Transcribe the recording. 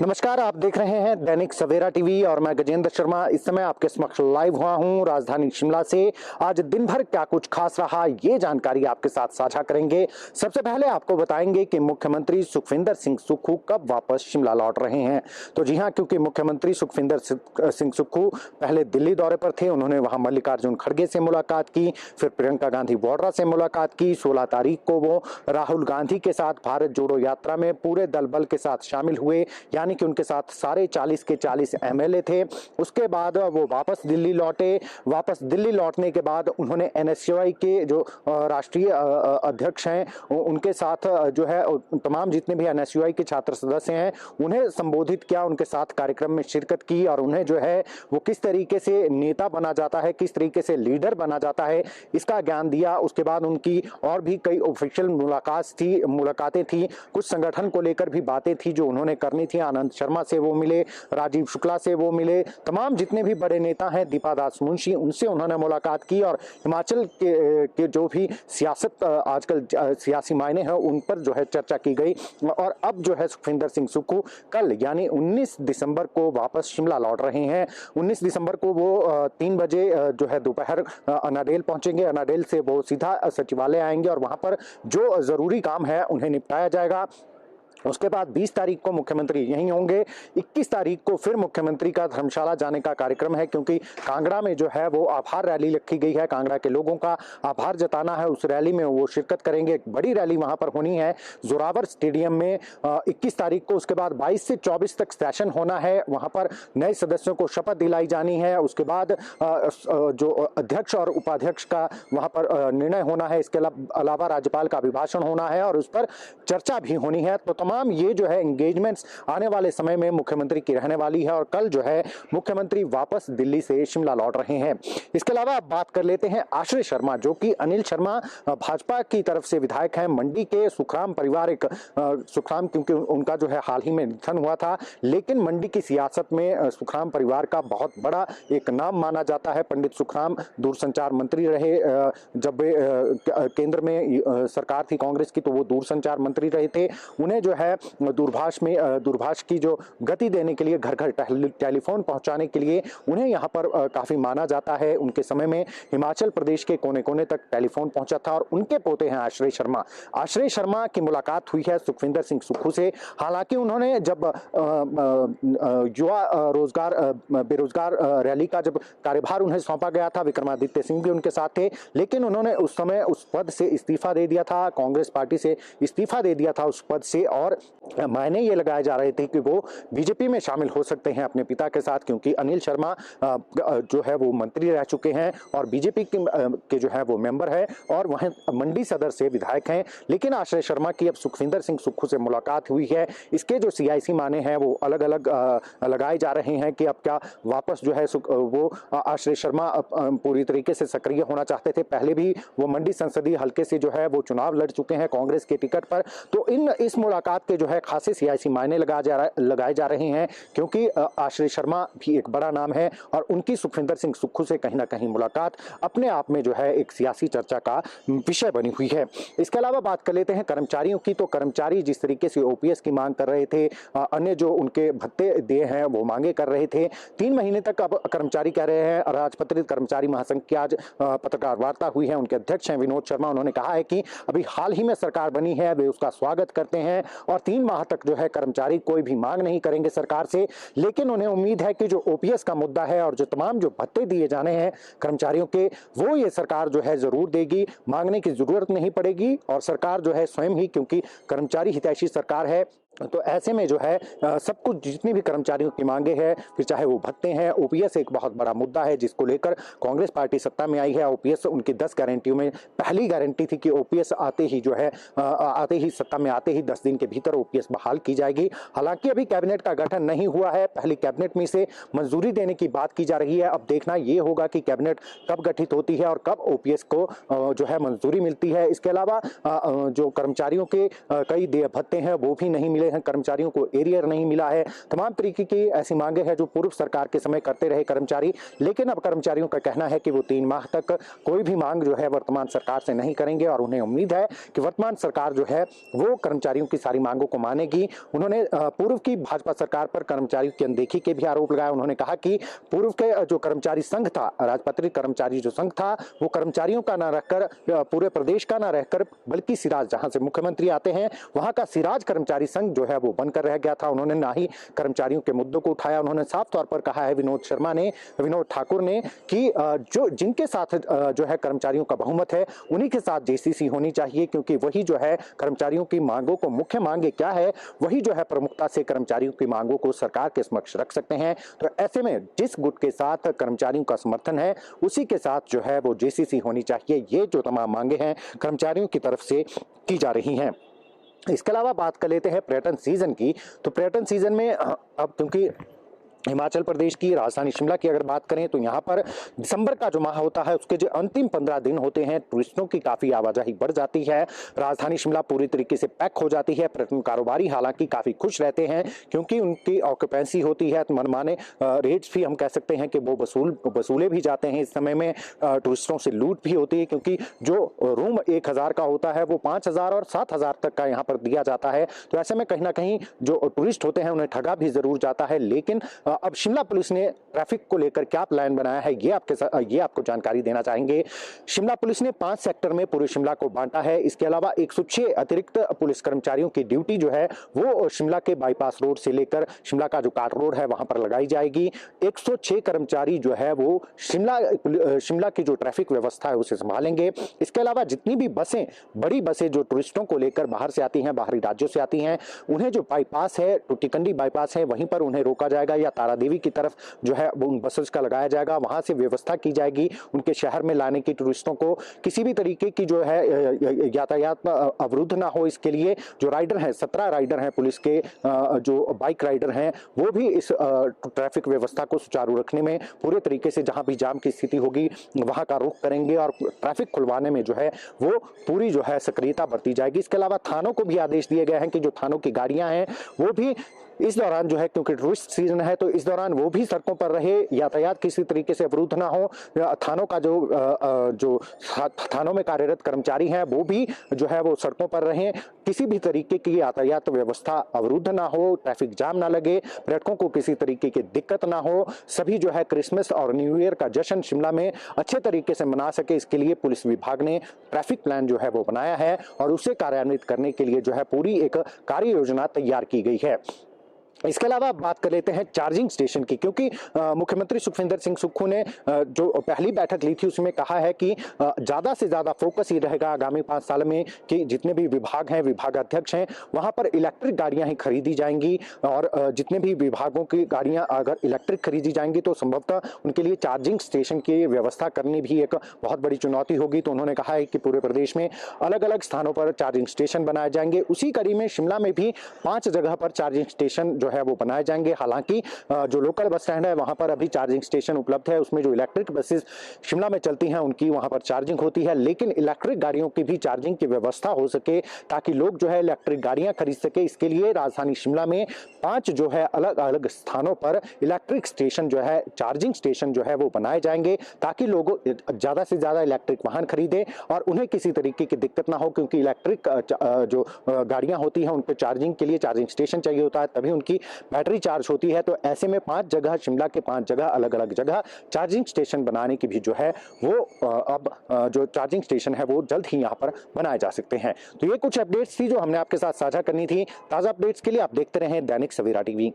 नमस्कार, आप देख रहे हैं दैनिक सवेरा टीवी और मैं गजेंद्र शर्मा इस समय आपके समक्ष लाइव हुआ हूं राजधानी शिमला से। आज दिन भर क्या कुछ खास रहा ये जानकारी आपके साथ साझा करेंगे। सबसे पहले आपको बताएंगे कि मुख्यमंत्री सुखविंदर सिंह सुक्खू कब वापस शिमला लौट रहे हैं। तो जी हां, क्योंकि मुख्यमंत्री सुखविंदर सिंह सुक्खू पहले दिल्ली दौरे पर थे। उन्होंने वहां मल्लिकार्जुन खड़गे से मुलाकात की, फिर प्रियंका गांधी वाड्रा से मुलाकात की। 16 तारीख को वो राहुल गांधी के साथ भारत जोड़ो यात्रा में पूरे दल बल के साथ शामिल हुए, यानी कि उनके साथ सारे 40 के 40 एमएलए थे। उसके बाद वो वापस दिल्ली लौटे। वापस दिल्ली लौटने के बाद उन्होंने एनएसयूआई के जो राष्ट्रीय अध्यक्ष हैं उनके साथ जो है तमाम जितने भी एनएसयूआई के छात्र सदस्य हैं उन्हें संबोधित किया, उनके साथ कार्यक्रम में शिरकत की और उन्हें जो है वो किस तरीके से नेता बना जाता है, किस तरीके से लीडर बना जाता है, इसका ज्ञान दिया। उसके बाद उनकी और भी कई ऑफिशियल मुलाकातें थी, कुछ संगठन को लेकर भी बातें थी जो उन्होंने करनी थी। आनंद शर्मा से वो मिले, राजीव शुक्ला से वो मिले, तमाम जितने भी बड़े नेता हैं, दीपा दास मुंशी, उनसे उन्होंने मुलाकात की और हिमाचल के जो भी सियासत आजकल सियासी मायने हैं उन पर जो है चर्चा की गई। और अब जो है सुखविंदर सिंह सुक्खू कल यानी 19 दिसंबर को वापस शिमला लौट रहे हैं। 19 दिसंबर को वो 3 बजे जो है दोपहर अनाडेल पहुंचेंगे। अनाडेल से वो सीधा सचिवालय आएंगे और वहां पर जो जरूरी काम है उन्हें निपटाया जाएगा। उसके बाद 20 तारीख को मुख्यमंत्री यहीं होंगे। 21 तारीख को फिर मुख्यमंत्री का धर्मशाला जाने का कार्यक्रम है, क्योंकि कांगड़ा में जो है वो आभार रैली रखी गई है। कांगड़ा के लोगों का आभार जताना है, उस रैली में वो शिरकत करेंगे। एक बड़ी रैली वहां पर होनी है जोरावर स्टेडियम में 21 तारीख को। उसके बाद 22 से 24 तक सेशन होना है, वहां पर नए सदस्यों को शपथ दिलाई जानी है। उसके बाद जो अध्यक्ष और उपाध्यक्ष का वहां पर निर्णय होना है। इसके अलावा राज्यपाल का अभिभाषण होना है और उस पर चर्चा भी होनी है। तो तमाम ये जो है एंगेजमेंट्स आने वाले समय में मुख्यमंत्री की रहने वाली है और कल जो है मुख्यमंत्री वापस दिल्ली से शिमला लौट रहे हैं। इसके अलावा आप बात कर लेते हैं आश्रय शर्मा, जो कि अनिल शर्मा भाजपा की तरफ से विधायक हैं। मंडी के सुखराम पारिवारिक सुखराम, क्योंकि उनका जो है हाल ही में निधन हुआ था, लेकिन मंडी की सियासत में सुखराम परिवार का बहुत बड़ा एक नाम माना जाता है। पंडित सुखराम दूरसंचार मंत्री रहे, जब केंद्र में सरकार थी कांग्रेस की तो वो दूरसंचार मंत्री रहे थे। उन्हें जो है दूरभाष की जो गति देने के लिए, घर घर टेलीफोन पहुंचाने के लिए उन्हें यहां पर काफी माना जाता है। उनके समय में हिमाचल प्रदेश के कोने कोने तक टेलीफोन पहुंचा था और उनके पोते हैं आश्रय शर्मा। आश्रय शर्मा की मुलाकात हुई है सुखविंदर सिंह सुक्खू से। हालांकि उन्होंने जब युवा बेरोजगार रैली का जब कार्यभार उन्हें सौंपा गया था, विक्रमादित्य सिंह भी उनके साथ थे, लेकिन उन्होंने उस समय उस पद से इस्तीफा दे दिया था, कांग्रेस पार्टी से इस्तीफा दे दिया था उस पद से। और मायने ये लगाए जा रहे थे कि वो बीजेपी में शामिल हो सकते हैं अपने पिता के साथ, क्योंकि अनिल शर्मा जो है वो मंत्री रह चुके हैं और बीजेपी के जो है वो मेंबर है और वह मंडी सदर से विधायक हैं। लेकिन आश्रय शर्मा की अब सुखविंदर सिंह सुक्खू से मुलाकात हुई है। इसके जो सियासी माने हैं वो अलग अलग लगाए जा रहे हैं कि अब क्या वापस जो है वो आश्रय शर्मा पूरी तरीके से सक्रिय होना चाहते थे। पहले भी वो मंडी संसदीय हल्के से जो है वो चुनाव लड़ चुके हैं कांग्रेस के टिकट पर। तो इस मुलाकात के जो है खासे सियासी मायने लगाए जा रहे हैं, क्योंकि आश्रय शर्मा भी एक बड़ा नाम है और उनकी सुखविंदर सिंह सुक्खू से कहीं ना कहीं मुलाकात अपने आप में जो है एक सियासी चर्चा का विषय बनी हुई है। इसके अलावा बात कर लेते हैं कर्मचारियों की। तो कर्मचारी जिस तरीके से ओपीएस की मांग कर रहे थे, अन्य जो उनके भत्ते दिए हैं वो मांगे कर रहे थे। 3 महीने तक अब कर्मचारी कह रहे हैं। राजपत्रित कर्मचारी महासंघ की आज पत्रकार वार्ता हुई है, उनके अध्यक्ष हैं विनोद शर्मा। उन्होंने कहा है कि अभी हाल ही में सरकार बनी है, वे उसका स्वागत करते हैं और 3 माह तक जो है कर्मचारी कोई भी मांग नहीं करेंगे सरकार से। लेकिन उन्हें उम्मीद है कि जो ओपीएस का मुद्दा है और जो तमाम जो भत्ते दिए जाने हैं कर्मचारियों के, वो ये सरकार जो है जरूर देगी, मांगने की जरूरत नहीं पड़ेगी। और सरकार जो है स्वयं ही, क्योंकि कर्मचारी हितैषी सरकार है, तो ऐसे में जो है सब कुछ जितनी भी कर्मचारियों की मांगे हैं, फिर चाहे वो भत्ते हैं, ओपीएस एक बहुत बड़ा मुद्दा है जिसको लेकर कांग्रेस पार्टी सत्ता में आई है। ओपीएस उनकी 10 गारंटियों में पहली गारंटी थी कि ओपीएस आते ही जो है सत्ता में आते ही 10 दिन के भीतर ओपीएस बहाल की जाएगी। हालांकि अभी कैबिनेट का गठन नहीं हुआ है, पहली कैबिनेट में से मंजूरी देने की बात की जा रही है। अब देखना ये होगा कि कैबिनेट कब गठित होती है और कब ओपीएस को जो है मंजूरी मिलती है। इसके अलावा जो कर्मचारियों के कई देय भत्ते हैं वो भी नहीं मिले हैं, कर्मचारियों को एरियर नहीं मिला है। तमाम तरीके की ऐसी मांगे हैं जो पूर्व सरकार के समय करते रहे कर्मचारी, लेकिन अब कर्मचारियों का कहना है कि वो 3 माह तक कोई भी मांग जो है वर्तमान सरकार से नहीं करेंगे और उन्हें उम्मीद है कि वर्तमान सरकार जो है वो कर्मचारियों की सारी मांगों को मानेगी। उन्होंने पूर्व की भाजपा सरकार पर कर्मचारियों की अनदेखी के भी आरोप लगाए। उन्होंने कहा कि पूर्व के जो कर्मचारी संघ था, राजपत्रित कर्मचारी जो संघ था, वो कर्मचारियों का ना रहकर, पूरे प्रदेश का ना रहकर, बल्कि सिराज, जहां से मुख्यमंत्री आते हैं वहां का सिराज कर्मचारी संघ जो है वो बनकर रह गया था। उन्होंने ना ही कर्मचारियों के मुद्दों को उठाया। उन्होंने साफ तौर पर कहा है विनोद ठाकुर ने कि जो जिनके साथ जो है कर्मचारियों का बहुमत है उन्हीं के साथ जेसीसी होनी चाहिए, क्योंकि वही जो है कर्मचारियों की मांगों को, मुख्य मांगे क्या है वही जो है प्रमुखता से कर्मचारियों की मांगों को सरकार के समक्ष रख सकते हैं। तो ऐसे में जिस गुट के साथ कर्मचारियों का समर्थन है उसी के साथ जो है वो जेसीसी होनी चाहिए। ये जो तमाम मांगे हैं कर्मचारियों की तरफ से की जा रही हैं। इसके अलावा बात कर लेते हैं पर्यटन सीजन की। तो पर्यटन सीजन में अब क्योंकि हिमाचल प्रदेश की राजधानी शिमला की अगर बात करें तो यहाँ पर दिसंबर का जो माह होता है उसके जो अंतिम 15 दिन होते हैं, टूरिस्टों की काफ़ी आवाजाही बढ़ जाती है। राजधानी शिमला पूरी तरीके से पैक हो जाती है। पर्यटन कारोबारी हालांकि काफ़ी खुश रहते हैं क्योंकि उनकी ऑक्यूपेंसी होती है, तो मनमाने रेट्स भी हम कह सकते हैं कि वो वसूले भी जाते हैं। इस समय में टूरिस्टों से लूट भी होती है क्योंकि जो रूम 1000 का होता है वो 5000 और 7000 तक का यहाँ पर दिया जाता है। तो ऐसे में कहीं ना कहीं जो टूरिस्ट होते हैं उन्हें ठगा भी जरूर जाता है। लेकिन अब शिमला पुलिस ने ट्रैफिक को लेकर क्या प्लान बनाया है ये आपको जानकारी देना चाहेंगे। शिमला पुलिस ने 5 सेक्टर में पूरे शिमला को बांटा है। इसके अलावा 106 अतिरिक्त पुलिस कर्मचारियों की ड्यूटी जो है वो शिमला के बाईपास रोड से लेकर शिमला का जो कार्ट रोड है वहां पर लगाई जाएगी। 106 कर्मचारी जो है वो शिमला की जो ट्रैफिक व्यवस्था है उसे संभालेंगे। इसके अलावा जितनी भी बसें, बड़ी बसें जो टूरिस्टों को लेकर बाहर से आती हैं, बाहरी राज्यों से आती हैं, उन्हें जो बाईपास है, टुटीकंडी बाईपास है, वहीं पर उन्हें रोका जाएगा या तारादेवी की तरफ जो है उन बसेस का लगाया जाएगा। वहां से व्यवस्था की जाएगी उनके शहर में लाने की। टूरिस्टों को किसी भी तरीके की जो है यातायात अवरुद्ध ना हो, इसके लिए जो राइडर हैं, 17 राइडर हैं पुलिस के, जो बाइक राइडर हैं, वो भी इस ट्रैफिक व्यवस्था को सुचारू रखने में पूरे तरीके से जहां भी जाम की स्थिति होगी वहां का रुख करेंगे और ट्रैफिक खुलवाने में जो है वो पूरी जो है सक्रियता बरती जाएगी। इसके अलावा थानों को भी आदेश दिए गए हैं कि जो थानों की गाड़ियां हैं वो भी इस दौरान जो है, क्योंकि टूरिस्ट सीजन है तो इस दौरान वो भी सड़कों पर रहे, यातायात किसी तरीके से अवरुद्ध ना हो। थानों का जो थानों में कार्यरत कर्मचारी हैं वो भी जो है वो सड़कों पर रहें, किसी भी तरीके की यातायात व्यवस्था अवरुद्ध ना हो, ट्रैफिक जाम ना लगे, पर्यटकों को किसी तरीके की दिक्कत ना हो। सभी जो है क्रिसमस और न्यू ईयर का जश्न शिमला में अच्छे तरीके से मना सके, इसके लिए पुलिस विभाग ने ट्रैफिक प्लान जो है वो बनाया है और उसे कार्यान्वित करने के लिए जो है पूरी एक कार्य योजना तैयार की गई है। इसके अलावा बात कर लेते हैं चार्जिंग स्टेशन की, क्योंकि मुख्यमंत्री सुखविंदर सिंह सुक्खू ने जो पहली बैठक ली थी उसमें कहा है कि ज़्यादा से ज़्यादा फोकस ये रहेगा आगामी 5 साल में कि जितने भी विभाग हैं, विभागाध्यक्ष हैं, वहाँ पर इलेक्ट्रिक गाड़ियाँ ही खरीदी जाएंगी और जितने भी विभागों की गाड़ियाँ अगर इलेक्ट्रिक खरीदी जाएंगी तो संभवतः उनके लिए चार्जिंग स्टेशन की व्यवस्था करनी भी एक बहुत बड़ी चुनौती होगी। तो उन्होंने कहा है कि पूरे प्रदेश में अलग अलग स्थानों पर चार्जिंग स्टेशन बनाए जाएंगे। उसी कड़ी में शिमला में भी 5 जगह पर चार्जिंग स्टेशन जो है वो बनाए जाएंगे। हालांकि जो लोकल बस स्टैंड है वहां पर अभी चार्जिंग स्टेशन उपलब्ध है, उसमें जो इलेक्ट्रिक बसेस शिमला में चलती हैं उनकी वहां पर चार्जिंग होती है, लेकिन इलेक्ट्रिक गाड़ियों की भी चार्जिंग की व्यवस्था हो सके ताकि लोग जो है इलेक्ट्रिक गाड़ियां खरीद सके। इसके लिए राजधानी शिमला में 5 जो है अलग अलग स्थानों पर इलेक्ट्रिक स्टेशन जो है, चार्जिंग स्टेशन जो है वो बनाए जाएंगे ताकि लोग ज्यादा से ज्यादा इलेक्ट्रिक वाहन खरीदें और उन्हें किसी तरीके की दिक्कत ना हो, क्योंकि इलेक्ट्रिक जो गाड़ियां होती हैं उन पर चार्जिंग के लिए चार्जिंग स्टेशन चाहिए होता है, तभी उनकी बैटरी चार्ज होती है। तो ऐसे में 5 जगह, शिमला के 5 जगह अलग अलग जगह चार्जिंग स्टेशन बनाने की भी जो है वो अब जो चार्जिंग स्टेशन है वो जल्द ही यहाँ पर बनाए जा सकते हैं। तो ये कुछ अपडेट्स थी जो हमने आपके साथ साझा करनी थी। ताज़ा अपडेट्स के लिए आप देखते रहें दैनिक सवेरा टीवी।